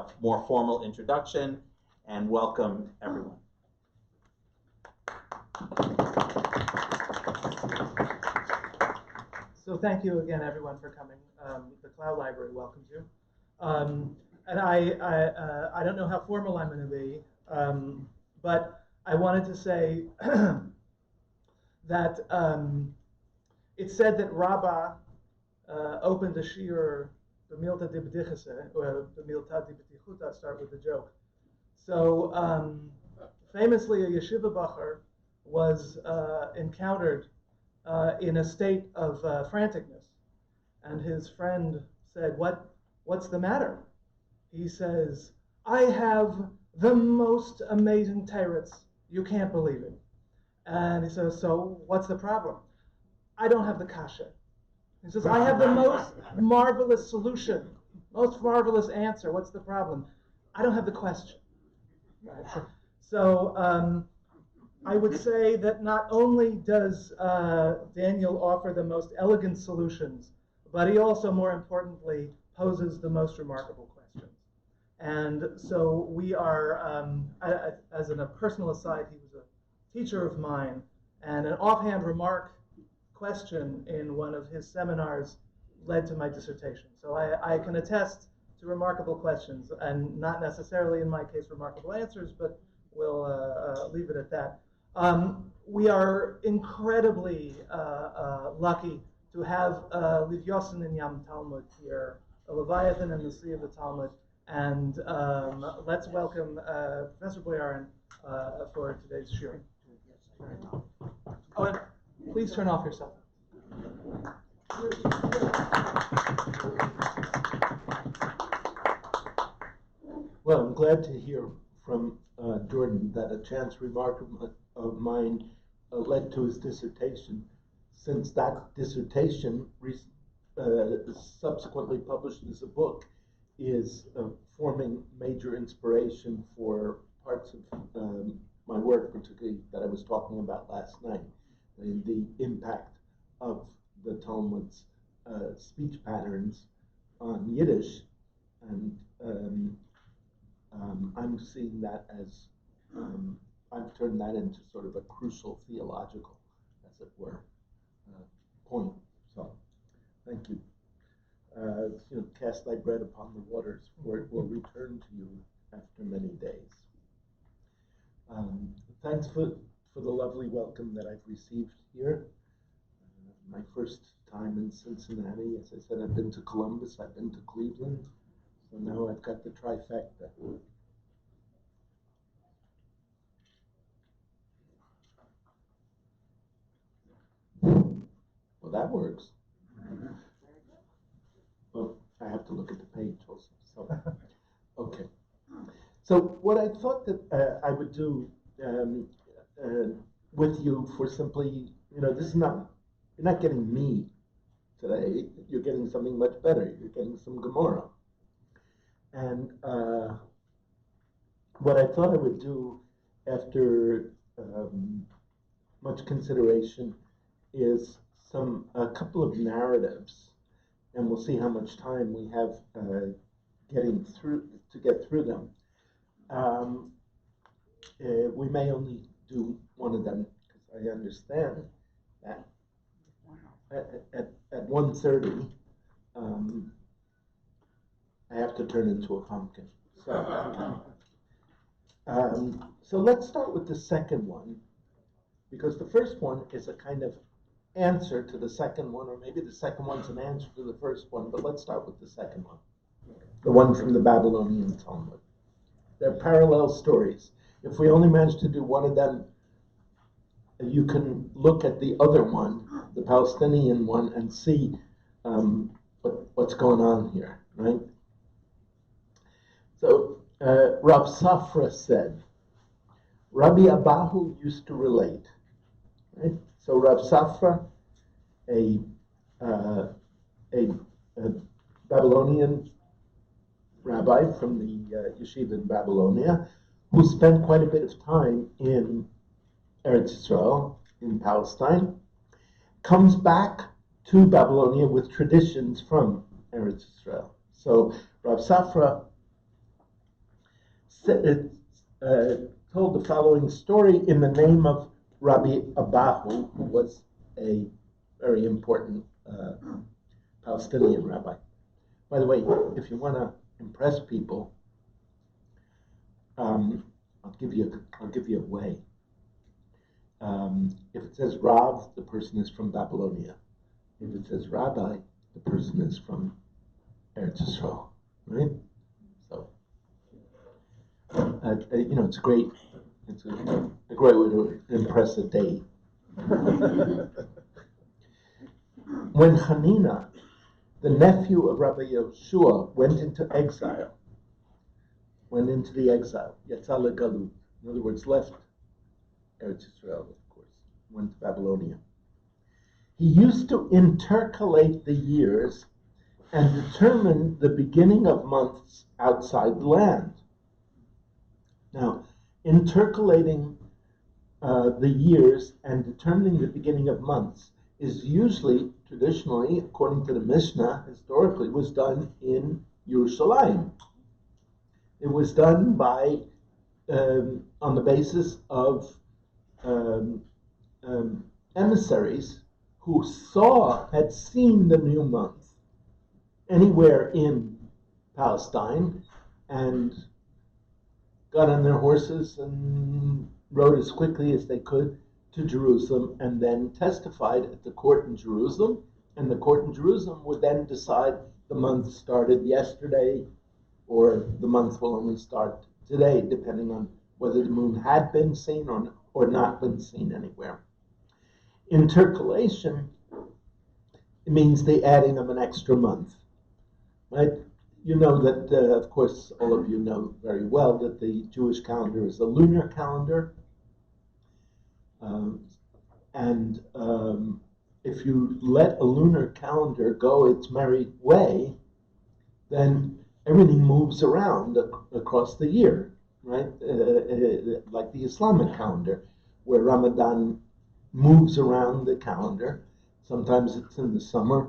a more formal introduction and welcome everyone. So thank you again, everyone, for coming. The Cloud Library welcomes you. And I don't know how formal I'm going to be, but I wanted to say that it's said that Rabbah opened the shir b'milta dibdichase, or b'milta dibdichuta, start with the joke. So famously, a yeshiva bacher was encountered in a state of franticness, and his friend said, "What's the matter?" He says, "I have the most amazing teretz. You can't believe it." And he says, "So what's the problem?" "I don't have the kasha." He says, "I have the most marvelous solution, most marvelous answer. What's the problem?" "I don't have the question." Right? So I would say that not only does Daniel offer the most elegant solutions, but he also, more importantly, poses the most remarkable questions. And so we are, as a personal aside, he was a teacher of mine, and an offhand remark question in one of his seminars led to my dissertation. So I can attest to remarkable questions, and not necessarily, in my case, remarkable answers, but we'll leave it at that. We are incredibly lucky to have Livyosin in Yam Talmud here, a Leviathan in the Sea of the Talmud, and let's welcome Professor Boyarin for today's shiur. Oh, and please turn off your cell phone. Well, I'm glad to hear from Jordan that a chance remark of mine led to his dissertation, since that dissertation, subsequently published as a book, is forming major inspiration for parts of my work, particularly that I was talking about last night, the impact of the Talmud's speech patterns on Yiddish, and I'm seeing that as I've turned that into sort of a crucial theological, as it were, point. So, thank you. Cast thy bread upon the waters, for it will return to you after many days. Thanks for the lovely welcome that I've received here. My first time in Cincinnati, as I said, I've been to Columbus, I've been to Cleveland, so now I've got the trifecta. Well, that works. Well, I have to look at the page also. So, okay. So what I thought that I would do with you for simply, this is not, you're not getting me today. You're getting something much better. You're getting some Gemara. And what I thought I would do after much consideration is a couple of narratives, and we'll see how much time we have to get through them. We may only do one of them, because I understand that at 1:30 I have to turn into a pumpkin. So let's start with the second one, because the first one is a kind of answer to the second one, or maybe the second one's an answer to the first one, but let's start with the second one, the one from the Babylonian Talmud. They're parallel stories. If we only manage to do one of them, you can look at the other one, the Palestinian one, and see what's going on here, right? So Rav Safra said, Rabbi Abahu used to relate, right? So Rav Safra, a Babylonian rabbi from the yeshiva in Babylonia, who spent quite a bit of time in Eretz Israel, in Palestine, comes back to Babylonia with traditions from Eretz Israel. So Rav Safra told the following story in the name of Rabbi Abahu, who was a very important Palestinian rabbi. By the way, if you want to impress people, I'll give you a way. If it says Rav, the person is from Babylonia. If it says Rabbi, the person is from Eretz Yisrael, right? So, it's a great way to impress a date. When Hanina, the nephew of Rabbi Yeshua, went into the exile, Yatza legalut, in other words, left Eretz Yisrael, of course, went to Babylonia. He used to intercalate the years and determine the beginning of months outside the land. Now, intercalating the years and determining the beginning of months is usually, traditionally, according to the Mishnah, historically, was done in Yerushalayim. It was done by, on the basis of emissaries who had seen the new month anywhere in Palestine and got on their horses and rode as quickly as they could to Jerusalem and then testified at the court in Jerusalem. And the court in Jerusalem would then decide the month started yesterday or the month will only start today, depending on whether the moon had been seen or not been seen anywhere. Intercalation, it means the adding of an extra month, right? You know that, of course, all of you know very well that the Jewish calendar is a lunar calendar. If you let a lunar calendar go its merry way, then everything moves around across the year, right? Like the Islamic calendar, where Ramadan moves around the calendar. Sometimes it's in the summer,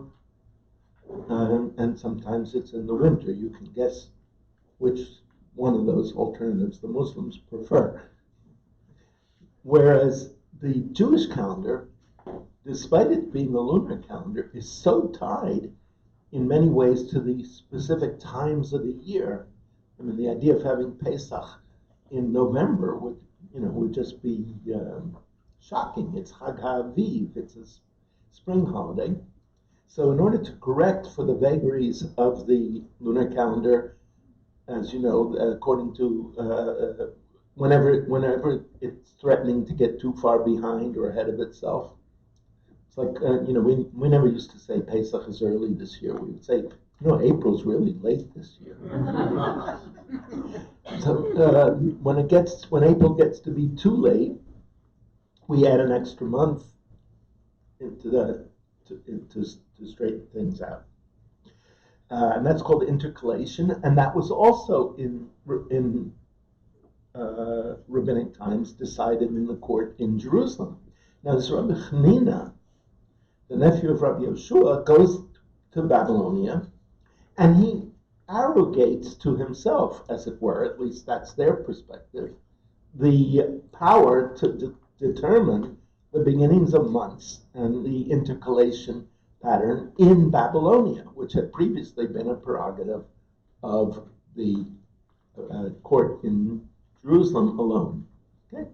and sometimes it's in the winter. You can guess which one of those alternatives the Muslims prefer. Whereas the Jewish calendar, despite it being a lunar calendar, is so tied in many ways to the specific times of the year. I mean, the idea of having Pesach in November would just be shocking. It's Chag HaAviv, it's a spring holiday. So in order to correct for the vagaries of the lunar calendar, as you know, according to whenever it's threatening to get too far behind or ahead of itself, it's like, we never used to say Pesach is early this year. We would say, April's really late this year. So when April gets to be too late, we add an extra month to straighten things out. And that's called intercalation, and that was also in rabbinic times decided in the court in Jerusalem. Now this Rabbi Hanina, the nephew of Rabbi Yeshua, goes to Babylonia, and he arrogates to himself, as it were, at least that's their perspective, the power to determine the beginnings of months and the intercalation pattern in Babylonia, which had previously been a prerogative of the court in Jerusalem alone. Okay.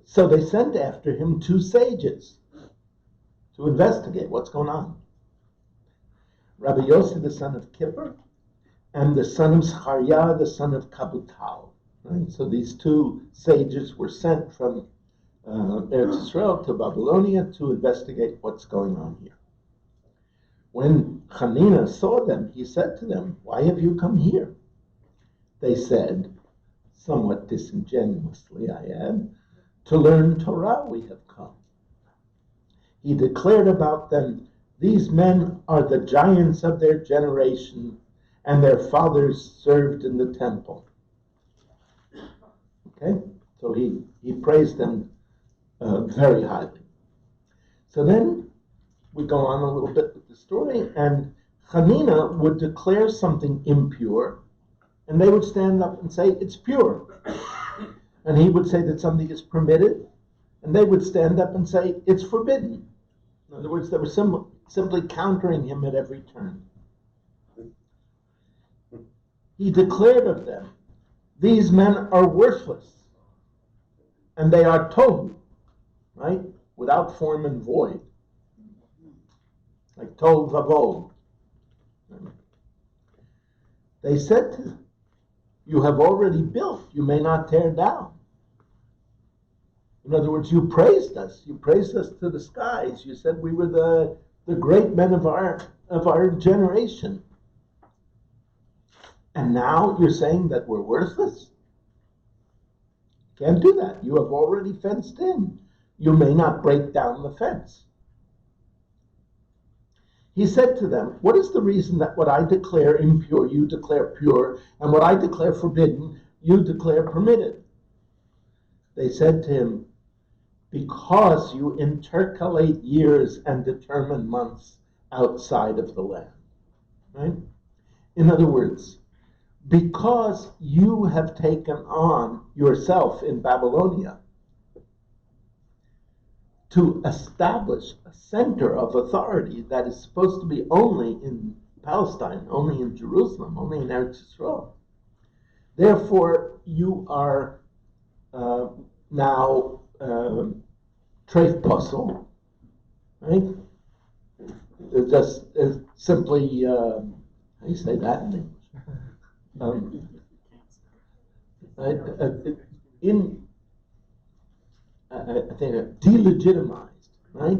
So they sent after him 2 sages to investigate what's going on. Rabbi Yossi, the son of Kippur, and the son of Zechariah, the son of Kabutal. Right? So these 2 sages were sent from Eretz Yisrael to Babylonia to investigate what's going on here. When Hanina saw them, he said to them, "Why have you come here?" They said, somewhat disingenuously, I add, "To learn Torah we have come." He declared about them, "These men are the giants of their generation, and their fathers served in the temple." Okay, so he praised them very highly. So then we go on a little bit with the story, and Hanina would declare something impure, and they would stand up and say it's pure. And he would say that something is permitted, and they would stand up and say it's forbidden. In other words, they were simply countering him at every turn. He declared of them, these men are worthless, and they are tohu, right? Without form and void. Like tohu vavohu. They said to him, you have already built, you may not tear down. In other words, you praised us to the skies. You said we were the great men of our generation. And now you're saying that we're worthless? Can't do that. You have already fenced in. You may not break down the fence. He said to them, what is the reason that what I declare impure, you declare pure, and what I declare forbidden, you declare permitted? They said to him, because you intercalate years and determine months outside of the land. Right? In other words, because you have taken on yourself in Babylonia to establish a center of authority that is supposed to be only in Palestine, only in Jerusalem, only in Eretz Yisrael. Therefore, you are now treif puzzle, right? Just simply, how do you say that in English? I think delegitimized, right?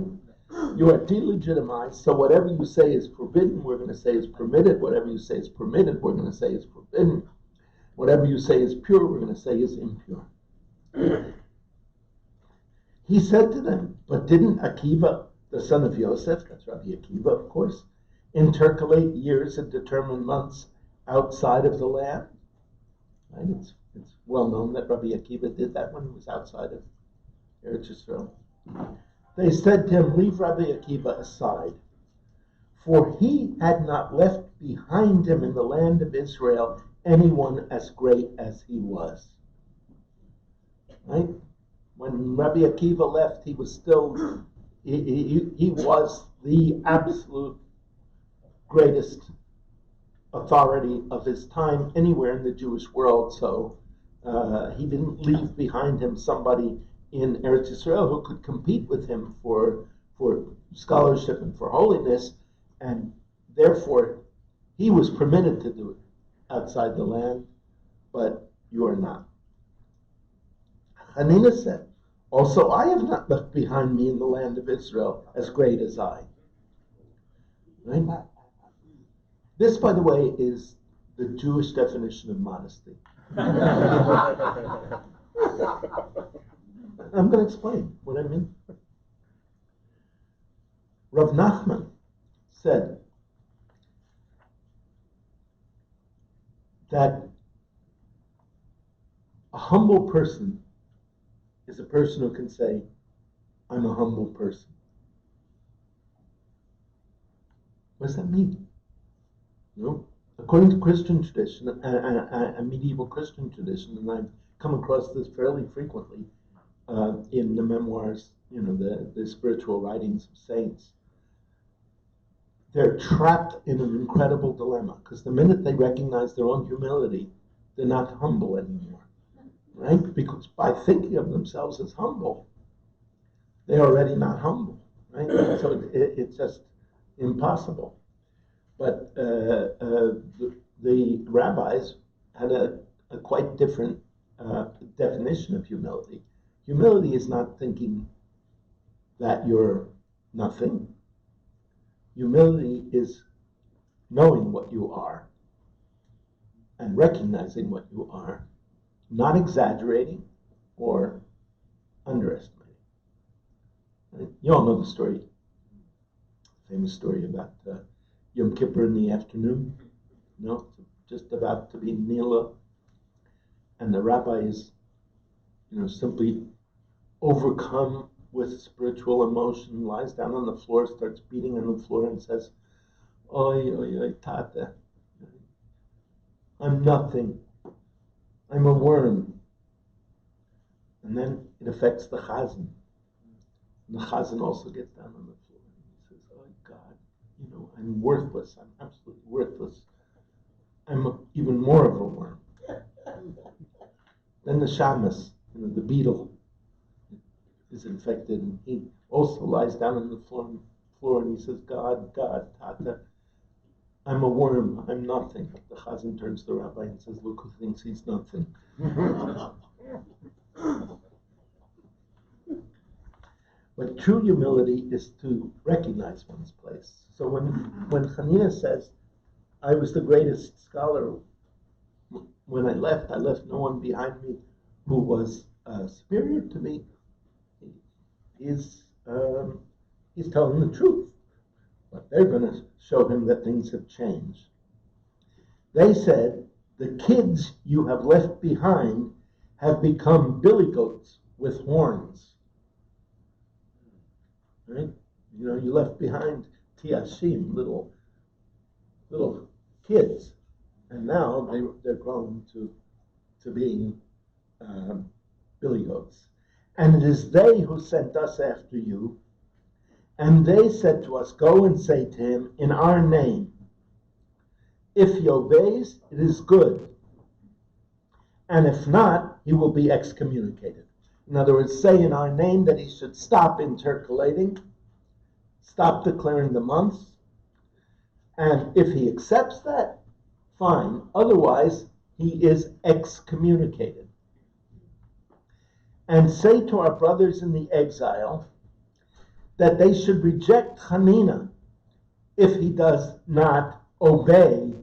You are delegitimized, so whatever you say is forbidden, we're going to say is permitted. Whatever you say is permitted, we're going to say is forbidden. Whatever you say is pure, we're going to say is impure. He said to them, but didn't Akiva, the son of Yosef, that's Rabbi Akiva, of course, intercalate years and determine months outside of the land? Right? It's well known that Rabbi Akiva did that when he was outside of Eretz Yisrael. They said to him, leave Rabbi Akiva aside, for he had not left behind him in the land of Israel anyone as great as he was. Right? When Rabbi Akiva left, he was still, he was the absolute greatest authority of his time anywhere in the Jewish world. So he didn't leave behind him somebody in Eretz Yisrael who could compete with him for scholarship and for holiness, and therefore he was permitted to do it outside the land, but you are not. Hanina said, also I have not left behind me in the land of Israel as great as I. Right? This, by the way, is the Jewish definition of modesty. I'm going to explain what I mean. Rav Nachman said that a humble person is a person who can say, I'm a humble person. What does that mean? No? According to Christian tradition, a medieval Christian tradition, and I've come across this fairly frequently in the memoirs, the spiritual writings of saints, they're trapped in an incredible dilemma, because the minute they recognize their own humility, they're not humble anymore. Right? Because by thinking of themselves as humble, they're already not humble. Right? So it's just impossible. But the rabbis had a quite different definition of humility. Humility is not thinking that you're nothing. Humility is knowing what you are and recognizing what you are, not exaggerating or underestimating. Right? You all know the story, famous story about Yom Kippur in the afternoon, just about to be Nila, and the rabbi is, simply overcome with spiritual emotion, lies down on the floor, starts beating on the floor, and says, Oy, oy, oy, Tata. I'm nothing. I'm a worm. And then it affects the chazan. And the chazan also gets down on the floor and he says, oh God, I'm worthless. I'm absolutely worthless. I'm even more of a worm. Then the shamus, the beetle, is infected, and he also lies down on the floor and he says, God, Tata, I'm a worm, I'm nothing. The chazan turns to the rabbi and says, look who thinks he's nothing. But true humility is to recognize one's place. So when Hanina says, I was the greatest scholar, when I left no one behind me who was superior to me, he's telling the truth. But they're going to show him that things have changed. They said, the kids you have left behind have become billy goats with horns. Right? You left behind tiashim, little kids, and now they're grown to being billy goats. And it is they who sent us after you, and they said to us, go and say to him in our name, if he obeys, it is good, and if not, he will be excommunicated. In other words, say in our name that he should stop intercalating, stop declaring the months, and if he accepts that, fine. Otherwise, he is excommunicated. And say to our brothers in the exile that they should reject Hanina if he does not obey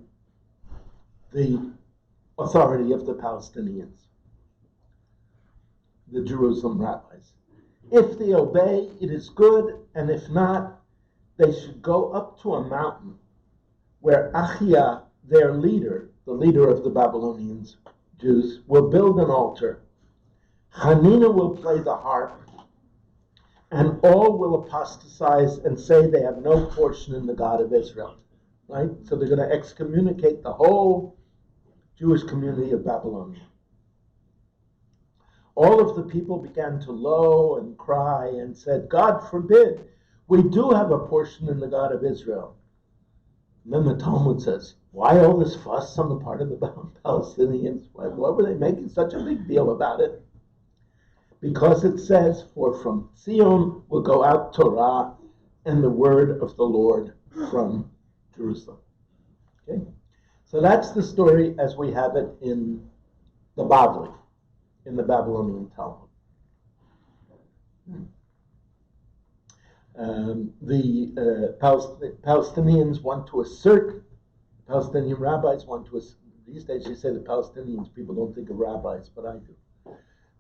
the authority of the Palestinians, the Jerusalem rabbis. If they obey, it is good, and if not, they should go up to a mountain where Achia, their leader, the leader of the Babylonians, Jews, will build an altar. Hanina will play the harp, and all will apostatize and say they have no portion in the God of Israel. Right? So they're going to excommunicate the whole Jewish community of Babylonia. All of the people began to low and cry and said, God forbid, we do have a portion in the God of Israel. And then the Talmud says, why all this fuss on the part of the Palestinians? Why were they making such a big deal about it? Because it says, for from Zion will go out Torah and the word of the Lord from Jerusalem. Okay? So that's the story as we have it in the Bavli, in the Babylonian Talmud. The Palestinians want to assert, Palestinian rabbis want to assert, these days you say the Palestinians, people don't think of rabbis, but I do.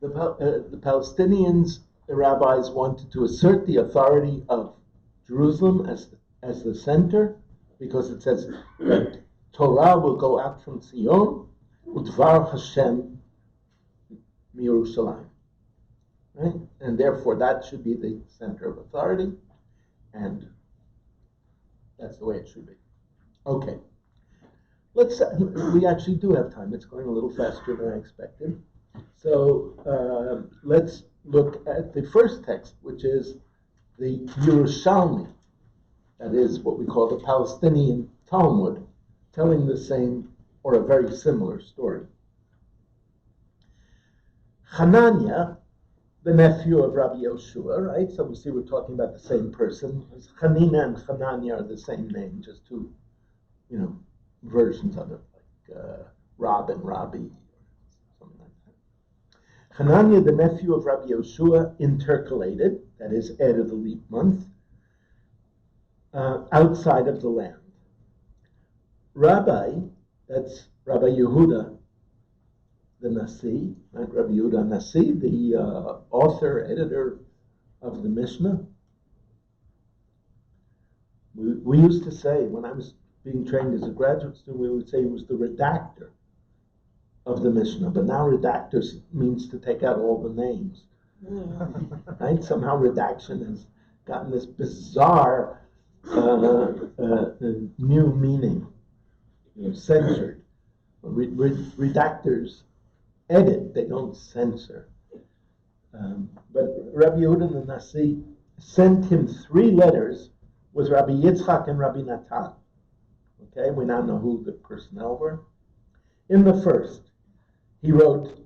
The Palestinians, the rabbis wanted to assert the authority of Jerusalem as the center, because it says that Torah will go out from Zion, Udvar Hashem Yerushalayim. Right? And therefore that should be the center of authority, and that's the way it should be. Okay. We actually do have time. It's going a little faster than I expected. So let's look at the first text, which is the Yerushalmi. That is what we call the Palestinian Talmud, telling the same or a very similar story. Hanania, the nephew of Rabbi Yoshua, right? So we see we're talking about the same person. Hanina and Hanania are the same name, just two, versions of it, like Rab and Rabbi, or something like that. Hanania, the nephew of Rabbi Yoshua, intercalated, that is, added the leap month, outside of the land. Rabbi, that's Rabbi Yehuda, the Nasi, right? Rabbi Yehuda Nasi, the author, editor of the Mishnah. We used to say, when I was being trained as a graduate student, we would say he was the redactor of the Mishnah, but now redactor means to take out all the names. Right? Somehow redaction has gotten this bizarre new meaning, censored. Redactors edit, they don't censor. But Rabbi Yehuda the Nasi sent him 3 letters with Rabbi Yitzchak and Rabbi Natan. Okay, we now know who the personnel were. In the first, he wrote,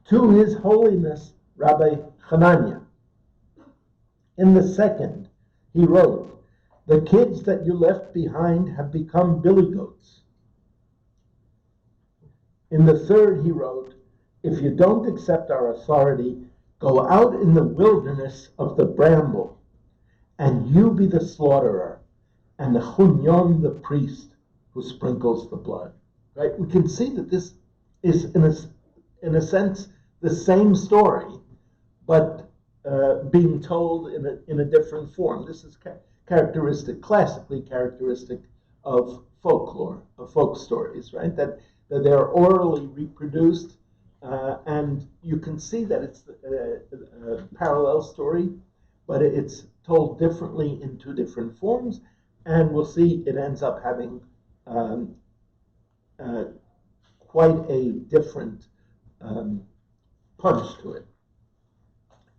"To His Holiness Rabbi Hanina." In the second, he wrote, "The kids that you left behind have become billy goats." In the third, he wrote, "If you don't accept our authority, go out in the wilderness of the bramble, and you be the slaughterer, and the chunyon, the priest, who sprinkles the blood." Right? We can see that this is, in a sense, the same story, but being told in a different form. This is classically characteristic of folklore, of folk stories, right? That they're orally reproduced, and you can see that it's a parallel story, but it's told differently in 2 different forms, and we'll see it ends up having quite a different punch to it.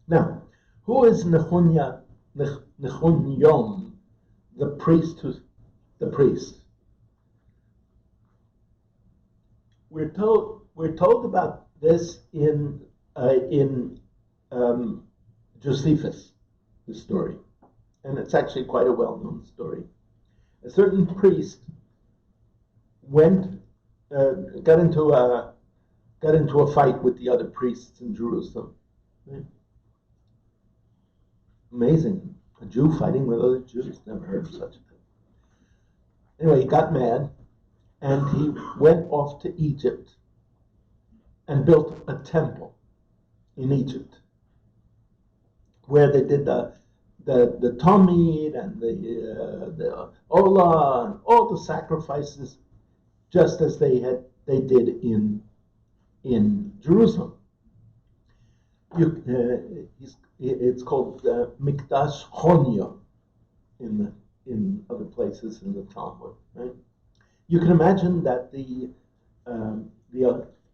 Now, who is Nechunyon, the priest? The priest. We're told about this in Josephus, the story, and it's actually quite a well-known story. A certain priest got into a fight with the other priests in Jerusalem. Right? Amazing, a Jew fighting with other Jews. Never heard of such a thing. Anyway, he got mad, and he went off to Egypt and built a temple in Egypt, where they did the Talmud and the Olah and all the sacrifices, just as they did in Jerusalem. It's called Mikdash Chonya in other places in the Talmud. Right? You can imagine that the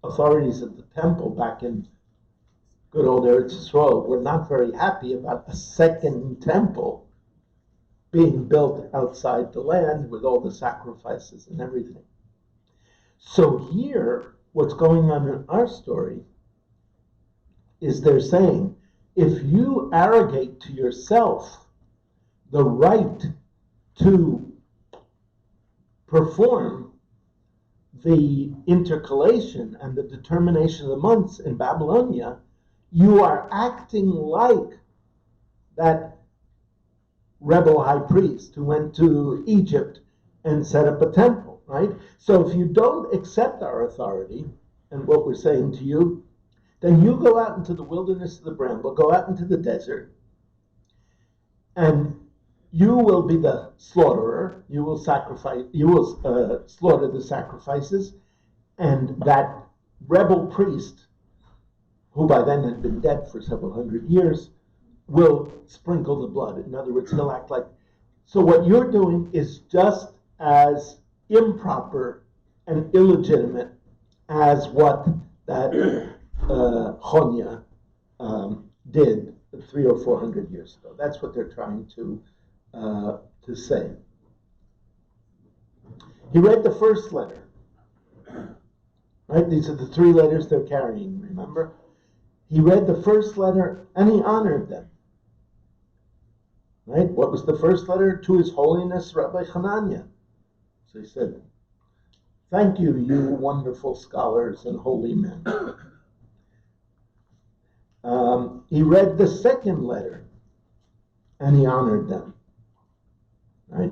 authorities at the temple back in good old Eretz Yisrael were not very happy about a second temple being built outside the land with all the sacrifices and everything. So here, what's going on in our story is they're saying, if you arrogate to yourself the right to perform the intercalation and the determination of the months in Babylonia, you are acting like that rebel high priest who went to Egypt and set up a temple, right? So if you don't accept our authority and what we're saying to you, then you go out into the wilderness of the bramble, go out into the desert, and you will be the slaughterer. You will slaughter the sacrifices, and that rebel priest, who by then had been dead for several hundred years, will sprinkle the blood. In other words, he'll act like. So what you're doing is just as improper and illegitimate as what that Chonya did 300 or 400 years ago. That's what they're trying to say. He read the first letter. Right? These are the 3 letters they're carrying, remember? He read the first letter and he honored them. Right? What was the first letter? To His Holiness Rabbi Hanina. So he said, "Thank you, you wonderful scholars and holy men." He read the second letter and he honored them. Right?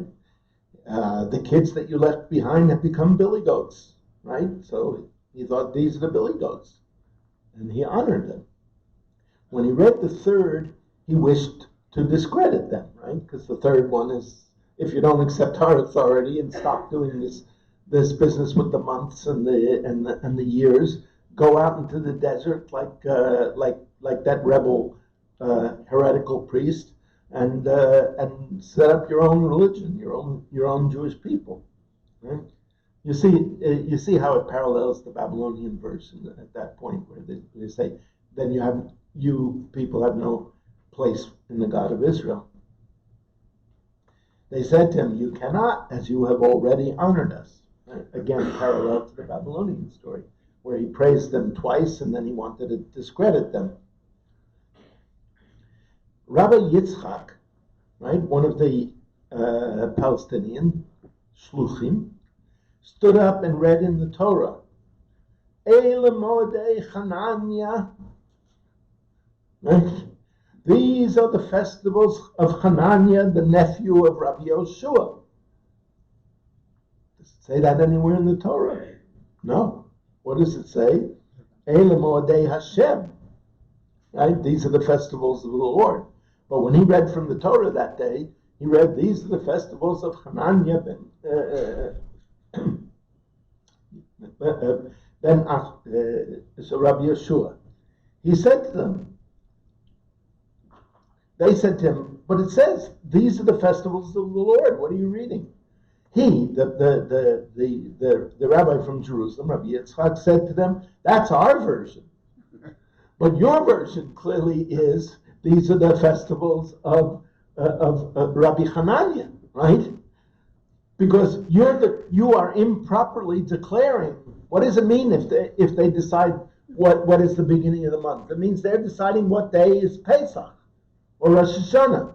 The kids that you left behind have become billy goats. Right? So he thought these are the billy goats. And he honored them. When he read the third, he wished to discredit them, right? Because the third one is, if you don't accept our authority and stop doing this business with the months and the years, go out into the desert like that rebel heretical priest, and set up your own religion, your own Jewish people. Right? You see how it parallels the Babylonian version at that point, where they say, then you people have no place in the God of Israel. They said to him, you cannot, as you have already honored us. Again, parallel to the Babylonian story, where he praised them twice and then he wanted to discredit them. Rabbi Yitzchak, right, one of the Palestinian shluchim, stood up and read in the Torah, Eile Moedei Hanania. Right? These are the festivals of Hanania, the nephew of Rabbi Yoshua. Does it say that anywhere in the Torah? No. What does it say? Eile Moedei Hashem. Right? These are the festivals of the Lord. But when he read from the Torah that day, he read, these are the festivals of Hanania so Rabbi Yeshua. He said to them, they said to him, but it says, these are the festivals of the Lord. What are you reading? He, the rabbi from Jerusalem, Rabbi Yitzchak, said to them, that's our version. But your version clearly is, these are the festivals of Rabbi Hanania, right? Because you are improperly declaring. What does it mean if they decide what is the beginning of the month? It means they're deciding what day is Pesach or Rosh Hashanah.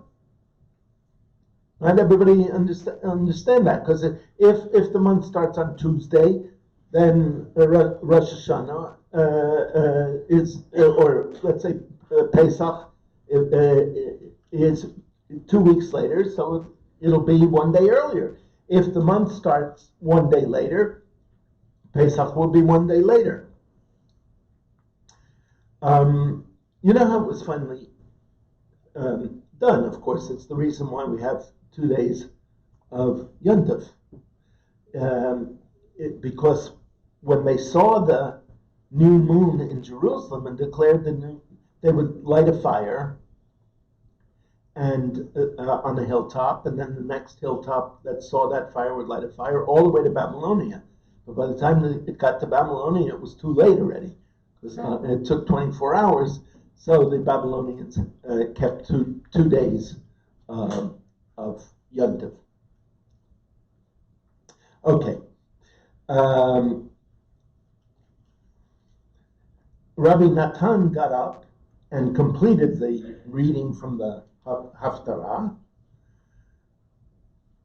Right? Everybody understand that, because if the month starts on Tuesday, then Rosh Hashanah is, or let's say Pesach is 2 weeks later, so it'll be 1 day earlier. If the month starts 1 day later, Pesach will be 1 day later. You know how it was finally done? Of course, it's the reason why we have 2 days of Yontif. Because when they saw the new moon in Jerusalem and declared they would light a fire and on a hilltop, and then the next hilltop that saw that fire would light a fire all the way to Babylonia. But by the time it got to Babylonia, it was too late already, because it took 24 hours. So the Babylonians kept two days of Yontif. Okay. Rabbi Natan got up and completed the reading from the Haftarah.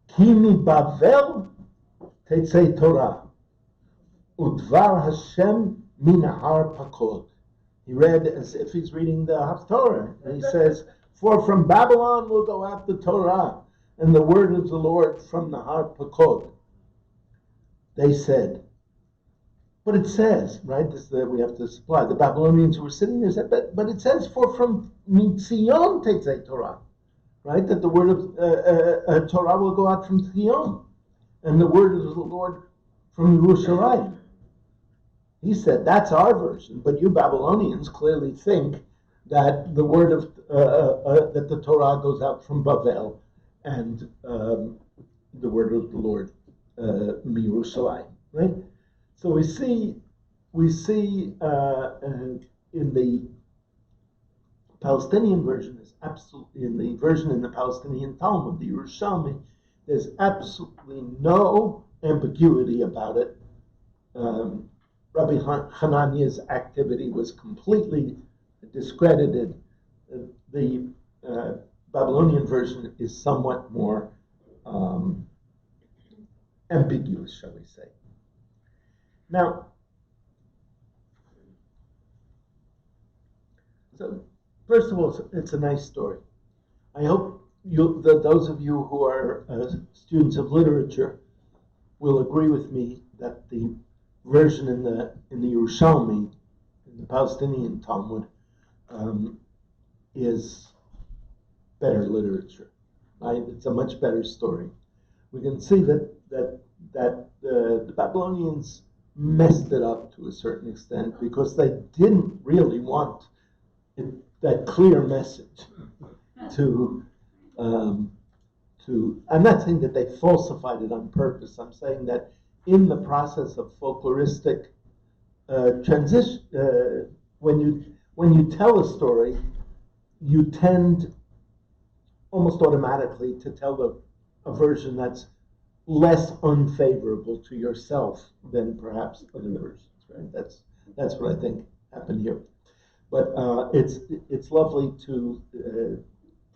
Kimi Bavel Tetzei Torah Udvar Hashem Minahar Pakod. He read as if he's reading the Haftarah, and he says, "For from Babylon will go out the Torah, and the word of the Lord from the Har Pakod." They said, but it says, right? This is we have to supply. The Babylonians who were sitting there said, but it says, "For from Mitzion Tetzei Torah," right? That the word of Torah will go out from Zion, and the word of the Lord from Yerushalayim. He said, that's our version, but you Babylonians clearly think that the word of that the Torah goes out from Bavel, and the word of the Lord Yerushalayim, right? So we see in the Palestinian version, is absolutely in the version in the Palestinian Talmud, the Yerushalmi, there's absolutely no ambiguity about it. Rabbi Hanania's activity was completely discredited. The Babylonian version is somewhat more ambiguous, shall we say. Now, so first of all, it's a nice story. I hope those of you who are students of literature will agree with me that the version in the Yerushalmi, in the Palestinian Talmud, is better literature. Right? It's a much better story. We can see that the Babylonians messed it up to a certain extent because they didn't really want that clear message to I'm not saying that they falsified it on purpose. I'm saying that in the process of folkloristic transition, when you tell a story, you tend almost automatically to tell a version that's less unfavorable to yourself than perhaps other versions. Right? That's what I think happened here. But it's lovely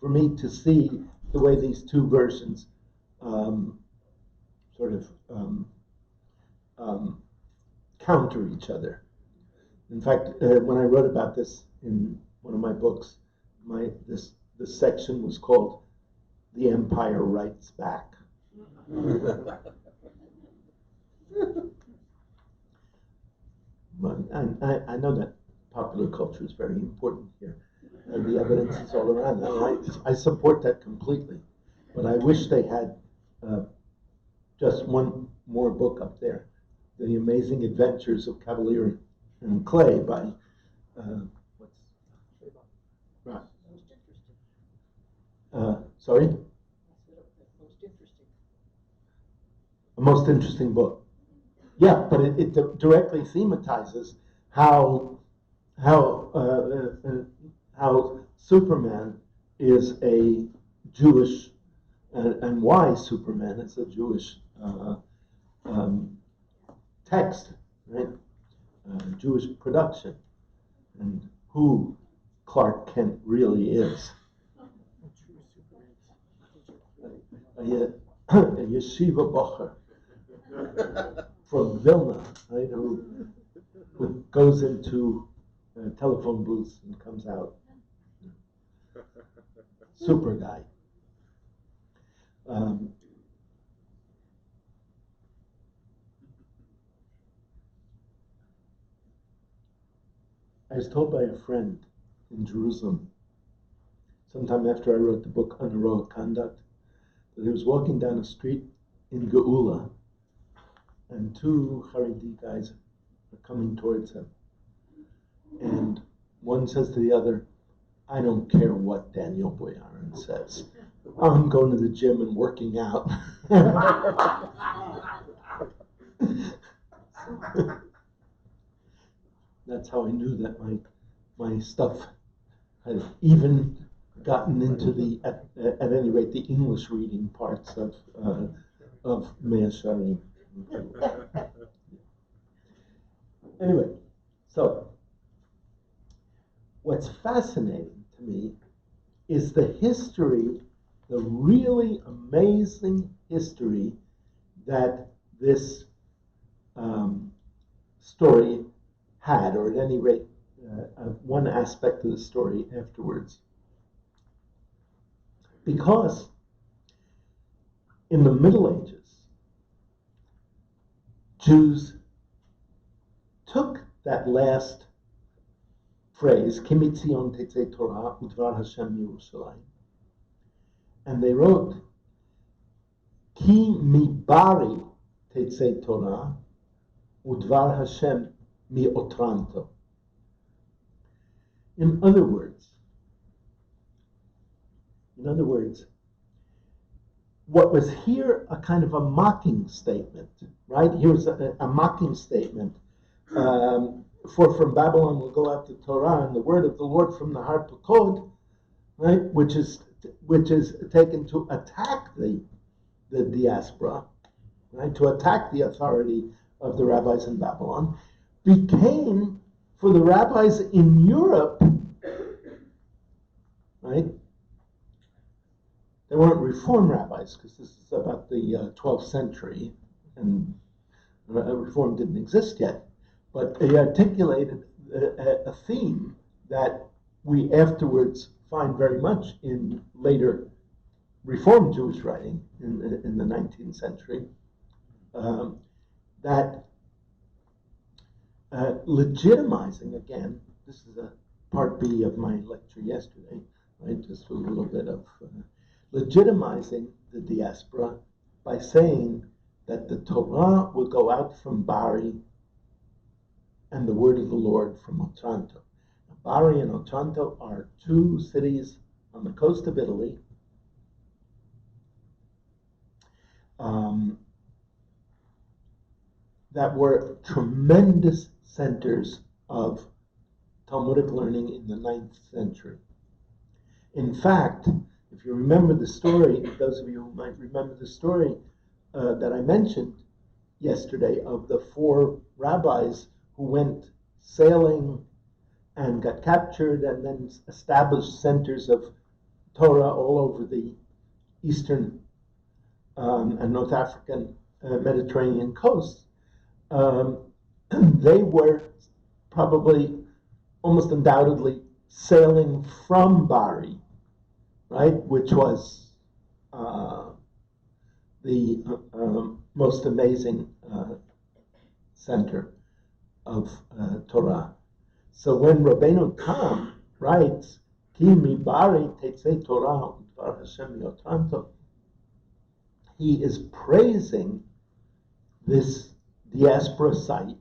for me to see the way these two versions counter each other. In fact, when I wrote about this in one of my books, this section was called "The Empire Writes Back." I know that popular culture is very important here, and the evidence is all around that. I support that completely, but I wish they had just one more book up there, "The Amazing Adventures of Cavalier and Clay" by right. Sorry? Most interesting. A most interesting book. Yeah, but it directly thematizes how Superman is a Jewish, and why Superman is a Jewish text, right? Jewish production, and who Clark Kent really is. A yeshiva bocher from Vilna, right, who goes into a telephone booth and comes out. Super guy. I was told by a friend in Jerusalem, sometime after I wrote the book Unheroic Conduct, that he was walking down a street in Geula, and two Haredi guys are coming towards him. And one says to the other, "I don't care what Daniel Boyarin says. I'm going to the gym and working out." That's how I knew that my stuff had even gotten into at any rate, the English reading parts of Mea Sharim. Anyway, so what's fascinating to me is the history, the really amazing history that this story had, or at any rate, one aspect of the story afterwards. Because in the Middle Ages, Jews took that last phrase, "Ki mitzion tetzei Torah udvar Hashem Yerushalayim," and they wrote, "Ki mibari tetzei Torah udvar Hashem mi Otranto." In other words, what was here a kind of a mocking statement, right? Here's a mocking statement. For from Babylon will go out the Torah and the word of the Lord from the Har Pakod, right? Which is taken to attack the diaspora, right? To attack the authority of the rabbis in Babylon, became for the rabbis in Europe, right? They weren't Reform rabbis, because this is about the 12th century, and Reform didn't exist yet. But they articulated a theme that we afterwards find very much in later Reform Jewish writing in the 19th century, that legitimizing, again, this is a part B of my lecture yesterday, right? Just a little bit of legitimizing the diaspora by saying that the Torah will go out from Bari and the word of the Lord from Otranto. Now, Bari and Otranto are two cities on the coast of Italy that were tremendous centers of Talmudic learning in the 9th century. In fact, if you remember the story, those of you who might remember the story that I mentioned yesterday of the 4 rabbis who went sailing and got captured and then established centers of Torah all over the eastern and North African Mediterranean coasts, they were probably, almost undoubtedly, sailing from Bari, right, which was the most amazing center of Torah. So when Rabbeinu Tam writes, Ki mi Bari tetzei Torah udvar Hashem yotranto, he is praising this diaspora site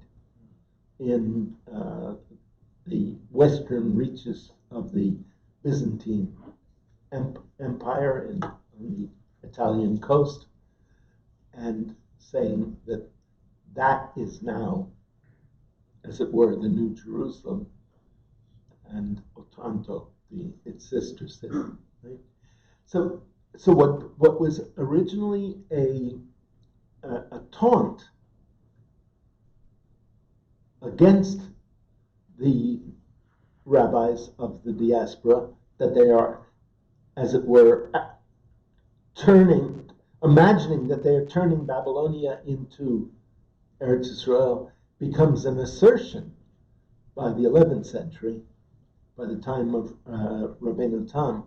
in the western reaches of the Byzantine Empire on the Italian coast, and saying that that is now, as it were, the New Jerusalem, and Otranto, its sister city. Right? So what was originally a taunt against the rabbis of the diaspora, that they are, as it were, imagining that they are turning Babylonia into Eretz Israel, becomes an assertion by the 11th century, by the time of Rabbeinu Tam.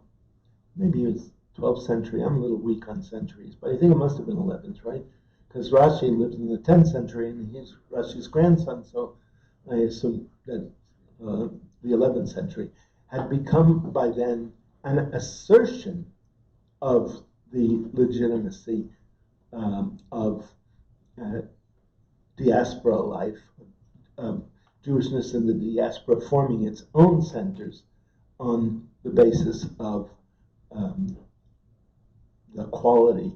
Maybe it was 12th century. I'm a little weak on centuries, but I think it must have been 11th, right? Because Rashi lived in the 10th century, and he's Rashi's grandson, so I assume that the 11th century had become by then an assertion of the legitimacy of diaspora life, Jewishness in the diaspora forming its own centers on the basis of the quality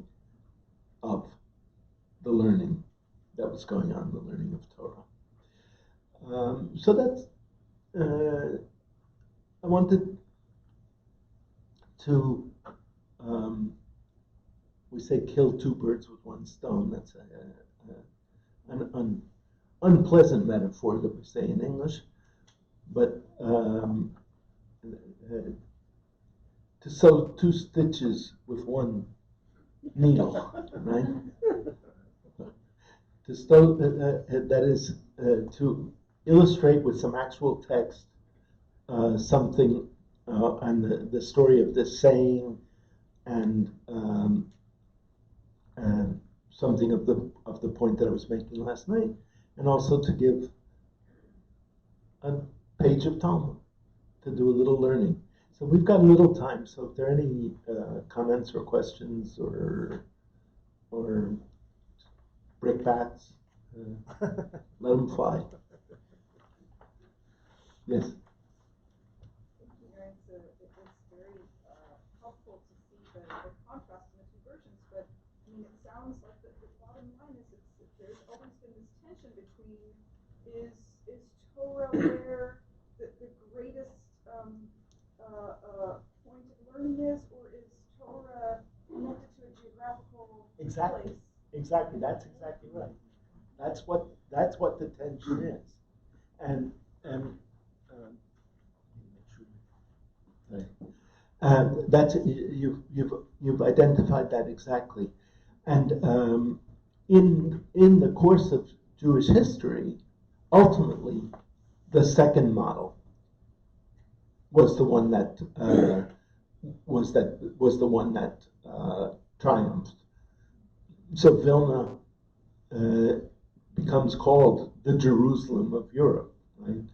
of the learning that was going on, the learning of Torah. So that's, I wanted to, we say kill 2 birds with 1 stone. That's an unpleasant metaphor that we say in English, but to sew 2 stitches with 1 needle, right? To sew, that is, to illustrate with some actual text something, and the story of this saying, and something of the point that I was making last night, and also to give a page of Talmud, to do a little learning. So we've got a little time, so if there are any comments or questions or brickbats, let them fly. Yes? It's very helpful to see the contrast in the 2 versions, but I mean, it sounds like the bottom line is there's always been this tension between is Torah where the greatest point of learning is, or is Torah connected to a geographical Exactly. place? Exactly. That's exactly right. That's what the tension is, and that's you've identified that exactly, and in the course of Jewish history, ultimately, the second model was the one that triumphed. So Vilna becomes called the Jerusalem of Europe, right?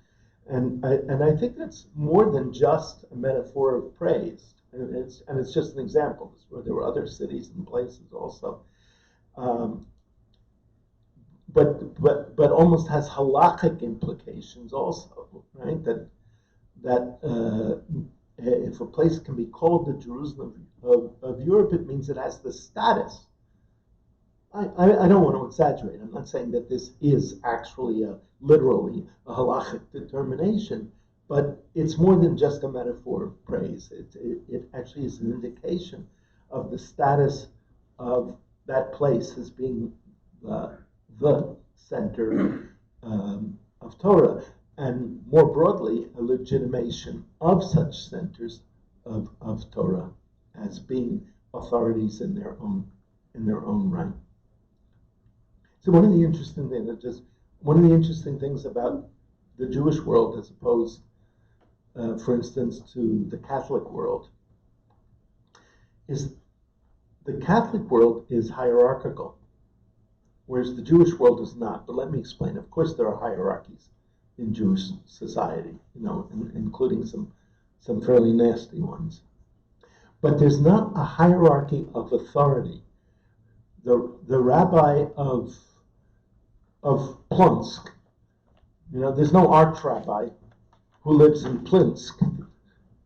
And I think that's more than just a metaphor of praise. And it's just an example. Where there were other cities and places also, but almost has halakhic implications also, right? That if a place can be called the Jerusalem of Europe, it means it has the status I don't want to exaggerate. I'm not saying that this is actually literally a halachic determination, but it's more than just a metaphor of praise. It actually is an indication of the status of that place as being the center of Torah, and more broadly, a legitimation of such centers of Torah as being authorities in their own right. So one of the interesting things about the Jewish world as opposed, for instance, to the Catholic world, is the Catholic world is hierarchical, whereas the Jewish world is not. But let me explain. Of course, there are hierarchies in Jewish society, including some fairly nasty ones. But there's not a hierarchy of authority. The rabbi of Plunsk, there's no arch rabbi who lives in Plinsk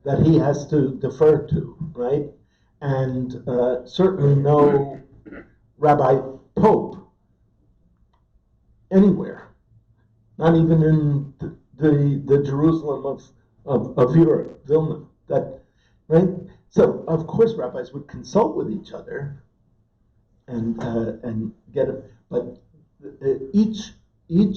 that he has to defer to, right? And certainly no Rabbi Pope anywhere, not even in the Jerusalem of Europe, Vilna. Right? So of course rabbis would consult with each other and get it, but each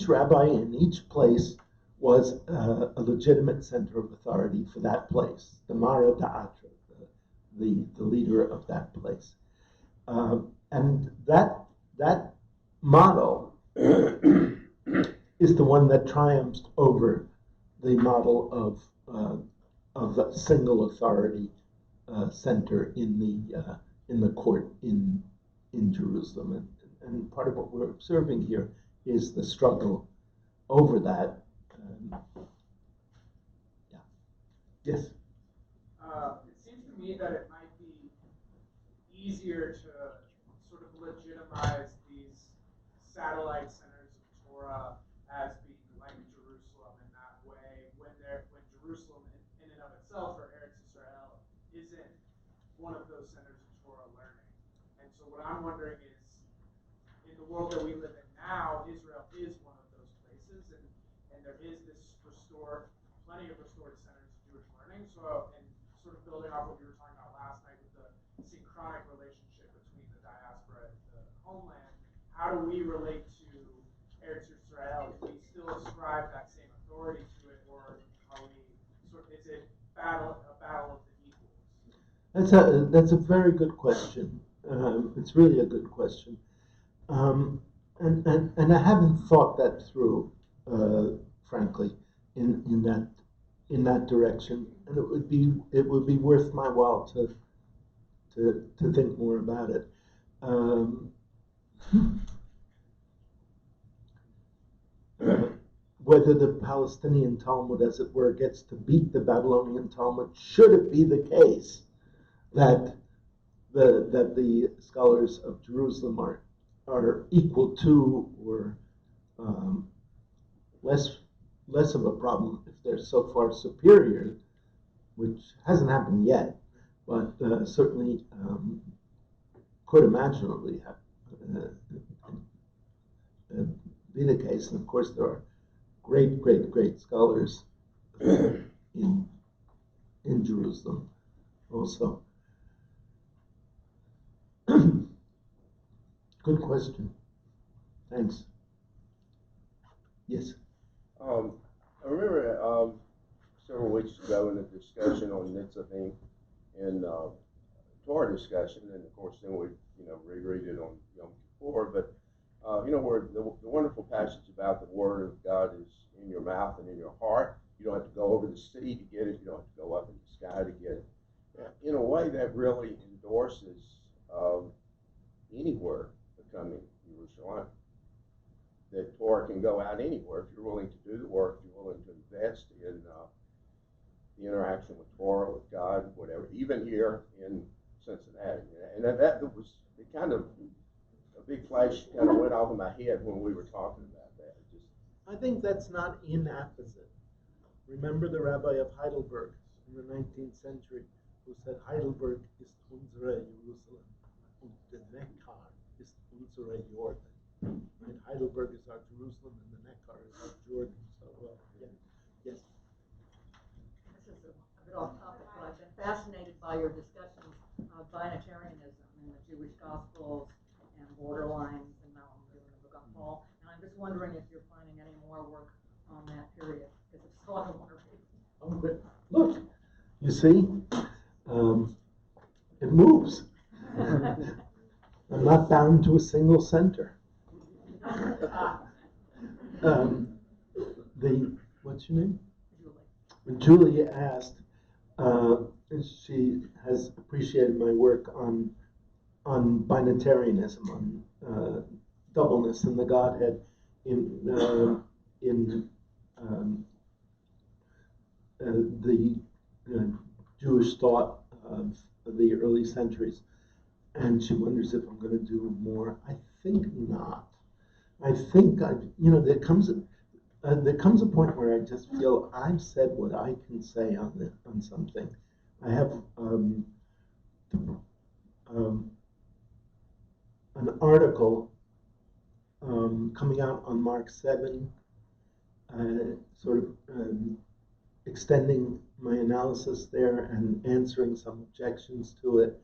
rabbi in each place was a legitimate center of authority for that place, the Mara Da'atra, the leader of that place. And that model is the one that triumphs over the model of a single authority center in the court in Jerusalem. And part of what we're observing here is the struggle over that. Yeah. Yes. It seems to me that it might be easier to sort of legitimize these satellite centers of Torah as being like Jerusalem in that way, when Jerusalem in and of itself, or Eretz Israel, isn't one of those centers of Torah learning. And so what I'm wondering is, in the world that we live in now, Israel is one of those places, and there is this plenty of restored centers of Jewish learning. So, and sort of building off what you were talking about last night with the synchronic relationship between the diaspora and the homeland, how do we relate to Eretz Israel? Do we still ascribe that same authority to it, or are we is it a battle of the equals? That's a very good question. It's really a good question. And I haven't thought that through, frankly, in that direction. And it would be worth my while to think more about it. Whether the Palestinian Talmud, as it were, gets to beat the Babylonian Talmud, should it be the case that the scholars of Jerusalem are equal to or less of a problem if they're so far superior, which hasn't happened yet, but certainly could imaginably be the case. And of course, there are great scholars in Jerusalem also. Good question. Thanks. Yes. I remember several weeks ago in a discussion on Nitzavim and Torah discussion, and of course then we reread it on Yom Kippur. But where the wonderful passage about the Word of God is in your mouth and in your heart. You don't have to go over the sea to get it. You don't have to go up in the sky to get it. In a way, that really endorses any word becoming Yerushalayim. That Torah can go out anywhere if you're willing to do the work, if you're willing to invest in the interaction with Torah, with God, whatever. Even here in Cincinnati, and that was it. Kind of a big flash kind of went off in my head when we were talking about that. I think that's not inapposite. Remember the rabbi of Heidelberg in the 19th century who said Heidelberg is unsere Jerusalem und the Neckar ist unsere Jordan. Right? Heidelberg is our Jerusalem, and the Neckar is our Jordan. So, yeah. Yes. This is a bit off topic, but I've been fascinated by your discussions of binitarianism in the Jewish Gospels and borderlines, and now I'm doing the book on Paul. And I'm just wondering if you're finding any more work on that period, because if so, I want to read. Oh, great. Look, you see, it moves. I'm not bound to a single center. What's your name? When Julie asked, she has appreciated my work on binitarianism, on doubleness in the Godhead in the Jewish thought of the early centuries, and she wonders if I'm going to do more. I think not. I think there comes a point where I just feel I've said what I can say on something. I have an article coming out on Mark 7, sort of extending my analysis there and answering some objections to it.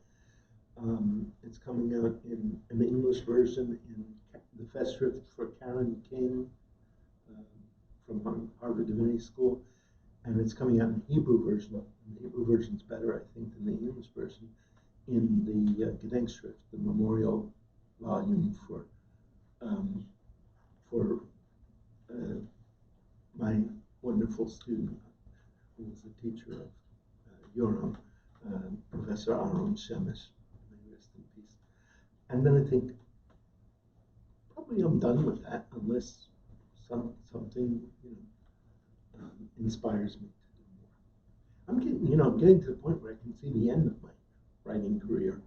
It's coming out in an English version in the Festschrift for Karen King from Harvard Divinity School, and it's coming out in Hebrew version. The Hebrew version's better, I think, than the English version in the Gedenkschrift, the memorial volume for my wonderful student who was a teacher of Yoram, Professor Aaron Shemesh, may rest in peace. And then I think probably I'm done with that unless something inspires me to do more. I'm getting to the point where I can see the end of my writing career,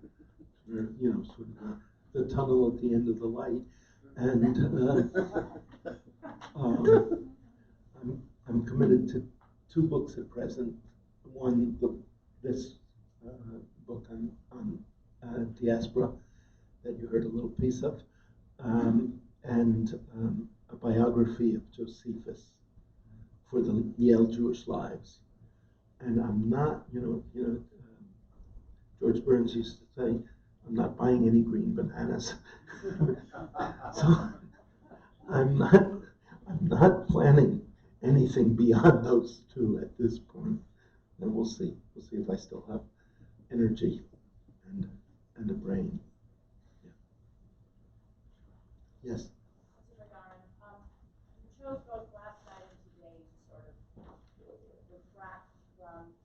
where, sort of the tunnel at the end of the light, and I'm committed to 2 books at present. One, this book on Diaspora that you heard a little piece of, and a biography of Josephus for the Yale Jewish Lives. And I'm not, George Burns used to say, I'm not buying any green bananas. So I'm not planning anything beyond those 2 at this point. And we'll see. We'll see if I still have energy and a brain. Yeah. Yes. You chose both last night and today to sort of retract from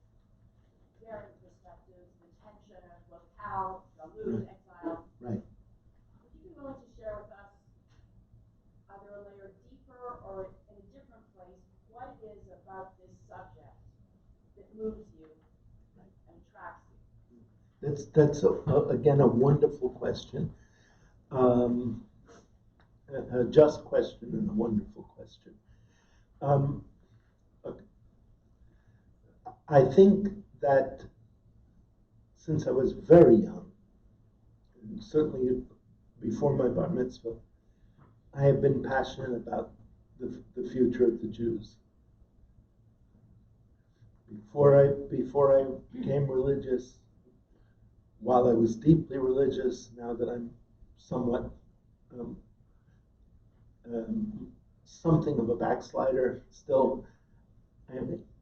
varying perspectives, the tension of locale, Talmud, exile. Right. Would you be willing to share with us, either a layer deeper or in a different place, what it is about this subject that moves you and attracts you? That's again a wonderful question, a just question and a wonderful question. I think that since I was very young, and certainly before my bar mitzvah, I have been passionate about the future of the Jews. Before I became religious, while I was deeply religious, now that I'm somewhat something of a backslider, still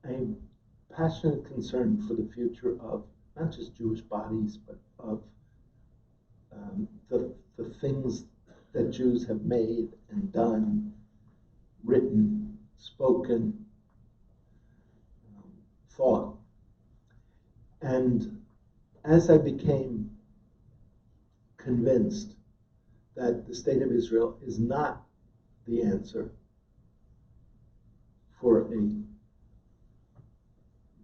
I'm passionate concern for the future of not just Jewish bodies, but of the things that Jews have made and done, written, spoken, thought. And as I became convinced that the state of Israel is not the answer for a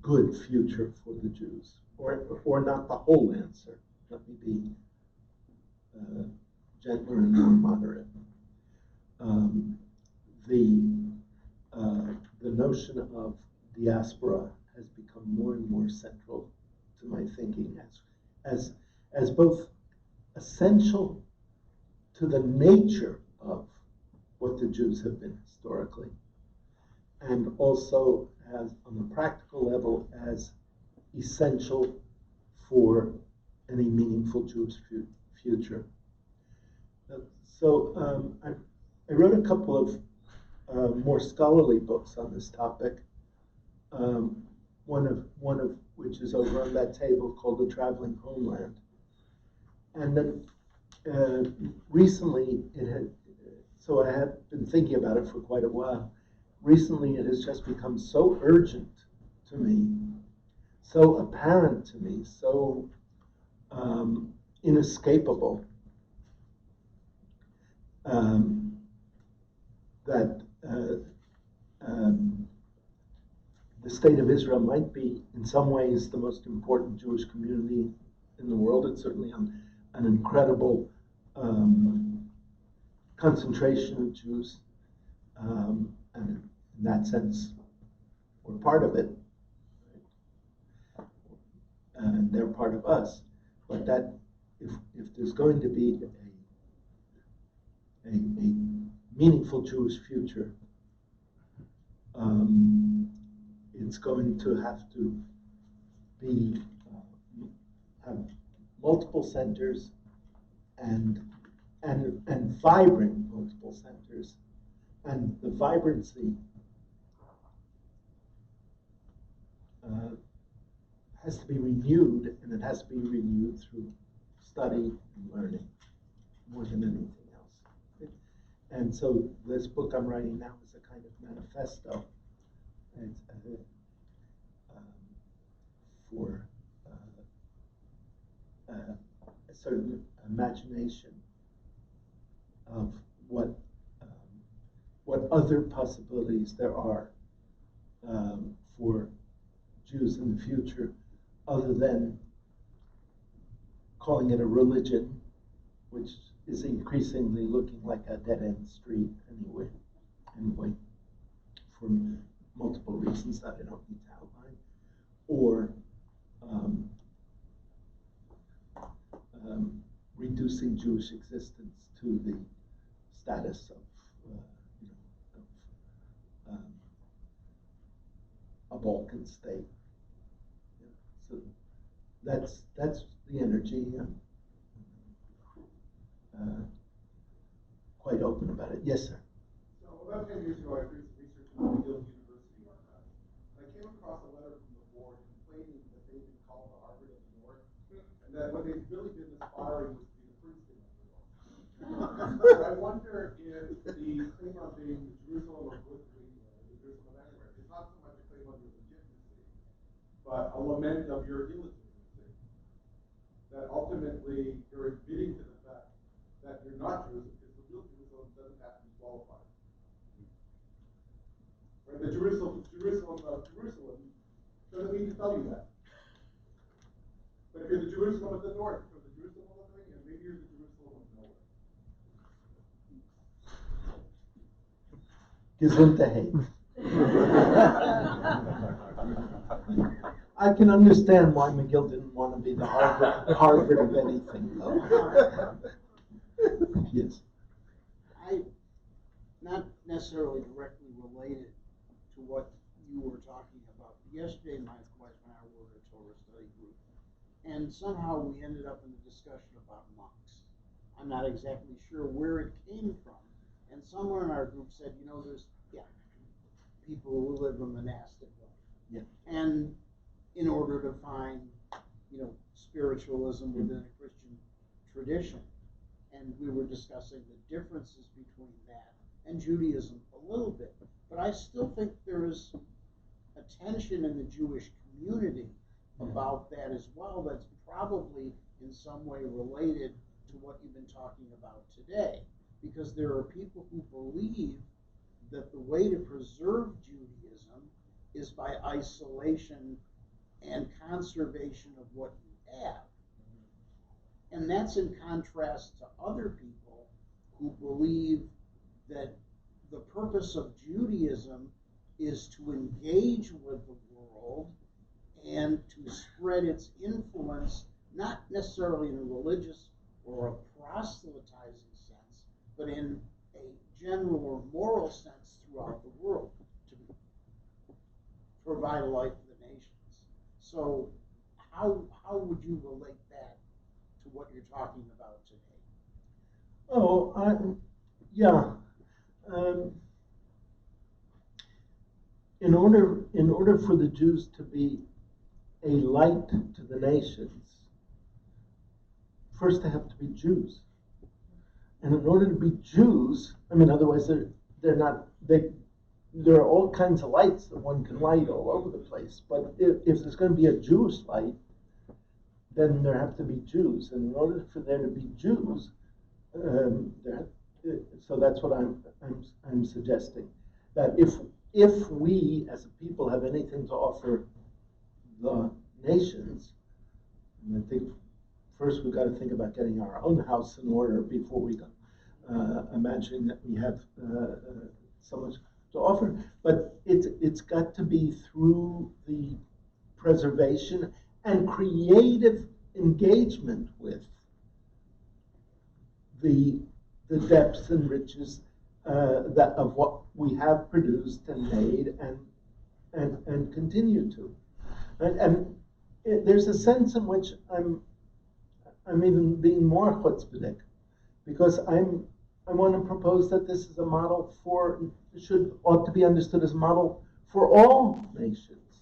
good future for the Jews, or not the whole answer. Let me be gentler and more moderate. The notion of diaspora has become more and more central to my thinking as both essential to the nature of what the Jews have been historically, and also as on the practical level as essential for any meaningful Jewish future. So I wrote a couple of more scholarly books on this topic. One of which is over on that table, called The Traveling Homeland. And then recently so I have been thinking about it for quite a while. Recently it has just become so urgent to me, so apparent to me, so inescapable, that the state of Israel might be, in some ways, the most important Jewish community in the world. It's certainly an incredible concentration of Jews, and in that sense, we're part of it, and they're part of us. But that if there's going to be a meaningful Jewish future, it's going to have to be have multiple centers and vibrant multiple centers, and the vibrancy has to be renewed, and it has to be renewed through study and learning more than anything else. And so this book I'm writing now is a kind of manifesto. It's for a certain imagination of what other possibilities there are for Jews in the future, other than calling it a religion, which is increasingly looking like a dead-end street anyway, for multiple reasons that I don't need to outline, or reducing Jewish existence to the status of a Balkan state. So that's the energy. I'm quite open about it. Yes, sir. So about 10 years ago, I did some research on the Guild University archives. And I came across a letter from the board complaining that they've been called the Harvard of the North, and that what they've really been aspiring was to be the Princeton of the North. But I wonder if the claim on being the Jerusalem of Lithuania, the Jerusalem of anywhere, is not so much a claim on your legitimacy, but a lament of your illegitimacy. That ultimately you're admitting to the fact that you're not Jerusalem, because the real Jerusalem doesn't have to be qualified. Right? The Jerusalem of Jerusalem doesn't need to tell you that. But if you're the Jerusalem of the North, or the Jerusalem of Lithuania, maybe you're the Jerusalem of nowhere. Gesundheit. I can understand why McGill didn't want to be the Harvard of anything, though. Yes. Not necessarily directly related to what you were talking about. Yesterday, my wife and I were at a Torah study group, and somehow we ended up in a discussion about monks. I'm not exactly sure where it came from, and someone in our group said, there's people who live a monastic life. Yeah. And in order to find, spiritualism within a Christian tradition. And we were discussing the differences between that and Judaism a little bit. But I still think there is a tension in the Jewish community about that as well that's probably in some way related to what you've been talking about today. Because there are people who believe that the way to preserve Judaism is by isolation and conservation of what you have. And that's in contrast to other people who believe that the purpose of Judaism is to engage with the world and to spread its influence, not necessarily in a religious or a proselytizing sense, but in a general or moral sense throughout the world to provide a life for the nations. So how would you relate that to what you're talking about today? Oh, yeah. In order for the Jews to be a light to the nations, first they have to be Jews. And in order to be Jews, I mean, otherwise they're not. There are all kinds of lights that one can light all over the place. But if there's going to be a Jewish light, then there have to be Jews. And in order for there to be Jews, so that's what I'm suggesting. That if we as a people have anything to offer the nations, and I think first we've got to think about getting our own house in order before we go imagining that we have so much to offer. But it's got to be through the preservation and creative engagement with the depths and riches that of what we have produced and made and continue to. And there's a sense in which I'm even being more chutzpahdik, because I want to propose that this is a model ought to be understood as a model for all nations,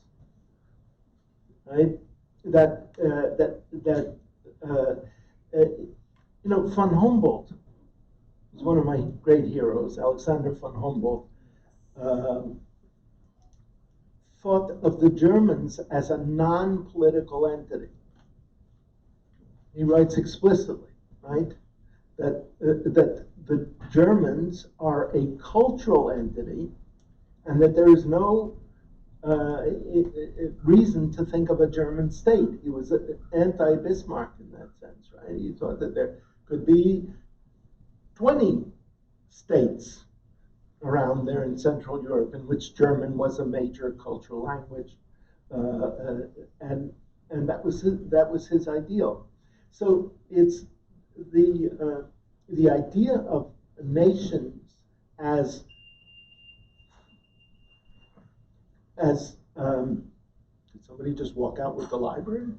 right? Von Humboldt was one of my great heroes. Alexander von Humboldt thought of the Germans as a non-political entity. He writes explicitly, right, that the Germans are a cultural entity, and that there is no reason to think of a German state. He was anti-Bismarck in that sense, right? He thought that there could be 20 states around there in Central Europe in which German was a major cultural language, and that was his ideal. So it's the idea of nations as did somebody just walk out with the library?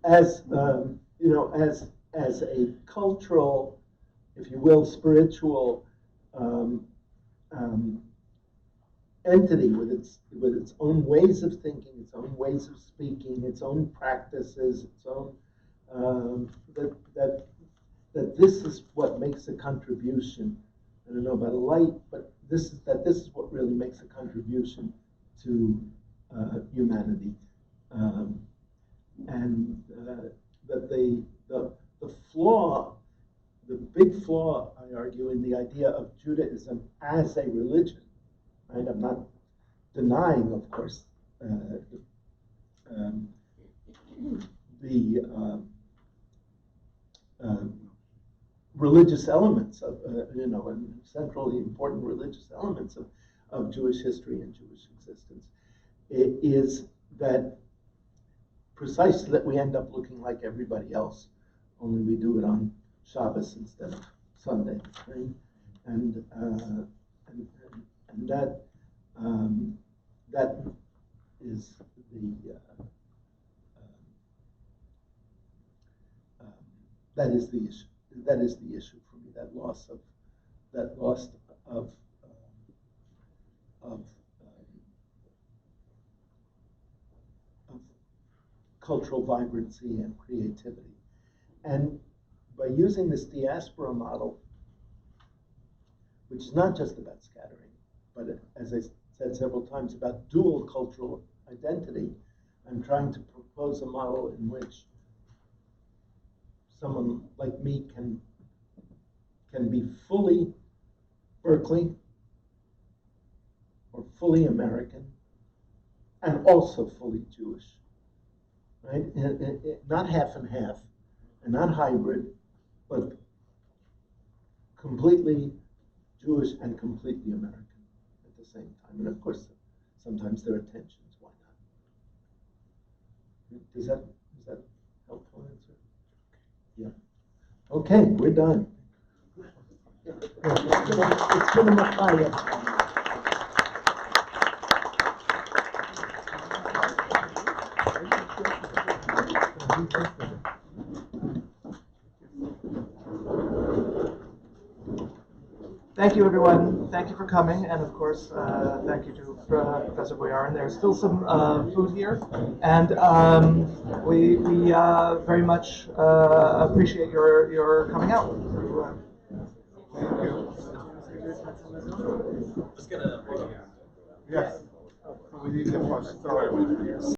As a cultural, if you will, spiritual entity with its own ways of thinking, its own ways of speaking, its own practices, its own that this is what makes a contribution. I don't know about a light, but this is what really makes a contribution to humanity, and that the flaw, the big flaw, I argue, in the idea of Judaism as a religion. Right? I'm not denying, of course, the religious elements of, and centrally important religious elements of Jewish history and Jewish existence. It is that precisely that we end up looking like everybody else, only we do it on Shabbos instead of Sunday, right? And that is the issue. That is the issue for me. That loss of cultural vibrancy and creativity. And by using this diaspora model, which is not just about scattering, but as I said several times, about dual cultural identity, I'm trying to propose a model in which someone like me can be fully Berkeley or fully American and also fully Jewish, right? Not half and half, and not hybrid, but completely Jewish and completely American at the same time. And of course, sometimes there are tensions. Why not? Is that helpful answer? Okay, we're done. It's been a machaya. Thank you, everyone. Thank you for coming, and of course, thank you to Professor Boyarin. There's still some food here, and we very much appreciate your coming out. Thank you. Just gonna. Yes. We need to start with